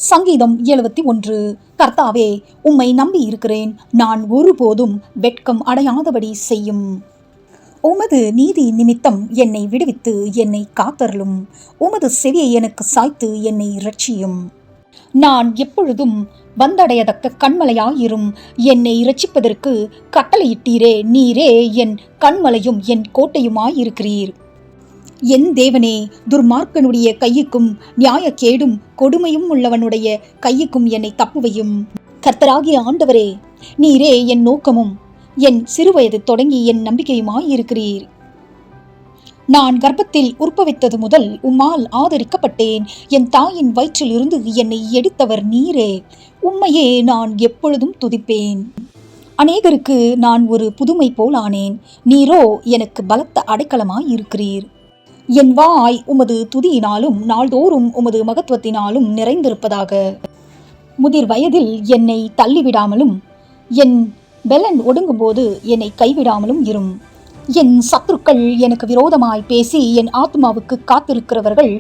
சங்கீதம் 71. கர்த்தாவே, உம்மை நம்பி இருக்கிறேன். நான் ஒருபோதும் வெட்கம் அடையாதபடி செய்யும். உமது நீதி நிமித்தம் என்னை விடுவித்து என்னை காத்தருளும். உமது செவியை எனக்கு சாய்த்து என்னை இரட்சியும். நான் எப்பொழுதும் வந்தடையத்தக்க கண்மலையாயிரும். என்னை இரட்சிப்பதற்கு கட்டளையிட்டீரே. நீரே என் கண்மலையும் என் கோட்டையுமாயிருக்கிறீர். என் தேவனே, துர்மார்க்கனுடைய கையுக்கும் நியாயக்கேடும் கொடுமையும் உள்ளவனுடைய கையுக்கும் என்னை தப்புவையும். கர்த்தராகிய ஆண்டவரே, நீரே என் நோக்கமும் என் சிறுவயது தொடங்கி என் நம்பிக்கையுமாயிருக்கிறீர். நான் கர்ப்பத்தில் உற்பவித்தது முதல் உம்மால் ஆதரிக்கப்பட்டேன். என் தாயின் வயிற்றில் இருந்து என்னை எடுத்தவர் நீரே. உம்மையே நான் எப்பொழுதும் துதிப்பேன். அநேகருக்கு நான் ஒரு புதுமை போல் ஆனேன். நீரோ எனக்கு பலத்த அடைக்கலமாயிருக்கிறீர். என் வாய் உமது துதியினாலும் நாள்தோறும் உமது மகத்துவத்தினாலும் நிறைந்திருப்பதாக. முதிர் வயதில் என்னை தள்ளிவிடாமலும் என் பெலன் ஒடுங்கும்போது என்னை கைவிடாமலும் இரும். என் சத்துருக்கள் எனக்கு விரோதமாய் பேசி என் ஆத்மாவுக்கு காத்திருக்கிறவர்கள்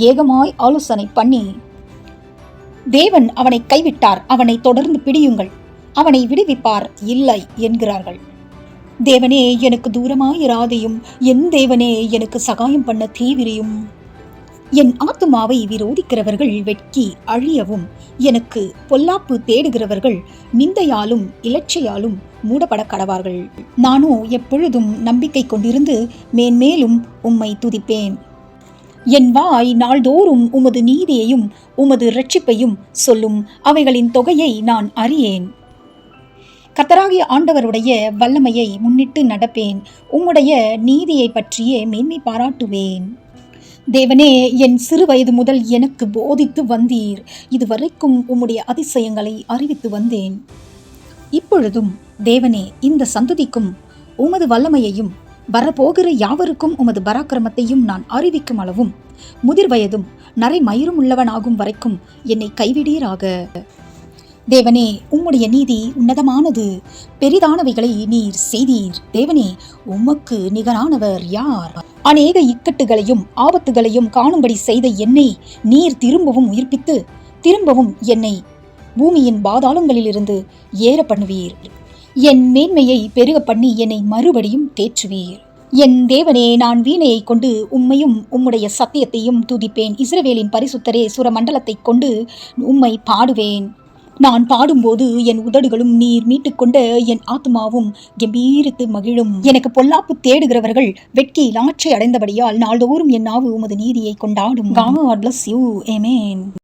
ஏகமாய் ஆலோசனை பண்ணி, தேவன் அவனை கைவிட்டார், அவனை தொடர்ந்து பிடியுங்கள், அவனை விடுவிப்பார் இல்லை என்கிறார்கள். தேவனே, எனக்கு தூரமாயிராதையும். என் தேவனே, எனக்கு சகாயம் பண்ண தீவிரியும். என் ஆத்துமாவை விரோதிக்கிறவர்கள் வெட்கி அழியவும், எனக்கு பொல்லாப்பு தேடுகிறவர்கள் நிந்தையாலும் இலட்சையாலும் மூடப்பட கடவார்கள். நானோ எப்பொழுதும் நம்பிக்கை கொண்டிருந்து மேன்மேலும் உம்மை துதிப்பேன். என் வாய் நாள்தோறும் உமது நீதியையும் உமது இரட்சிப்பையும் சொல்லும். அவைகளின் தொகையை நான் அறியேன். கர்த்தராகிய ஆண்டவருடைய வல்லமையை முன்னிட்டு நடப்பேன். உம்முடைய நீதியை பற்றியே மேன்மை பாராட்டுவேன். தேவனே, என் சிறு வயது முதல் எனக்கு போதித்து வந்தீர். இதுவரைக்கும் உம்முடைய அதிசயங்களை அறிவித்து வந்தேன். இப்பொழுதும் தேவனே, இந்த சந்ததிக்கும் உமது வல்லமையையும் வரப்போகிற யாவருக்கும் உமது பராக்கிரமத்தையும் நான் அறிவிக்கும் அளவும் முதிர் வயதும் நரை மயிரும் உள்ளவனாகும் வரைக்கும் என்னை கைவிடீராக. தேவனே, உம்முடைய நீதி உன்னதமானது. பெரிதானவைகளை நீர் செய்தீர். தேவனே, உமக்கு நிகரானவர் யார்? அநேக இக்கட்டுகளையும் ஆபத்துகளையும் காணும்படி செய்த என்னை நீர் திரும்பவும் உயிர்ப்பித்து திரும்பவும் என்னை பூமியின் பாதாளங்களிலிருந்து ஏற பண்ணுவீர். என் மேன்மையை பெருக பண்ணி என்னை மறுபடியும் தேற்றுவீர். என் தேவனே, நான் வீணையை கொண்டு உம்மையும் உம்முடைய சத்தியத்தையும் துதிப்பேன். இஸ்ரவேலின் பரிசுத்தரே, சுரமண்டலத்தை கொண்டு உம்மை பாடுவேன். நான் பாடும்போது என் உதடுகளும் நீர் மீட்டுக்கொண்ட என் ஆத்மாவும் கம்பீரித்து மகிழும். எனக்கு பொல்லாப்பு தேடுகிறவர்கள் வெட்கி லாட்சை அடைந்தபடியால் நாள்தோறும் என் நாவு உமது நீதியை கொண்டாடும். God bless you. Amen.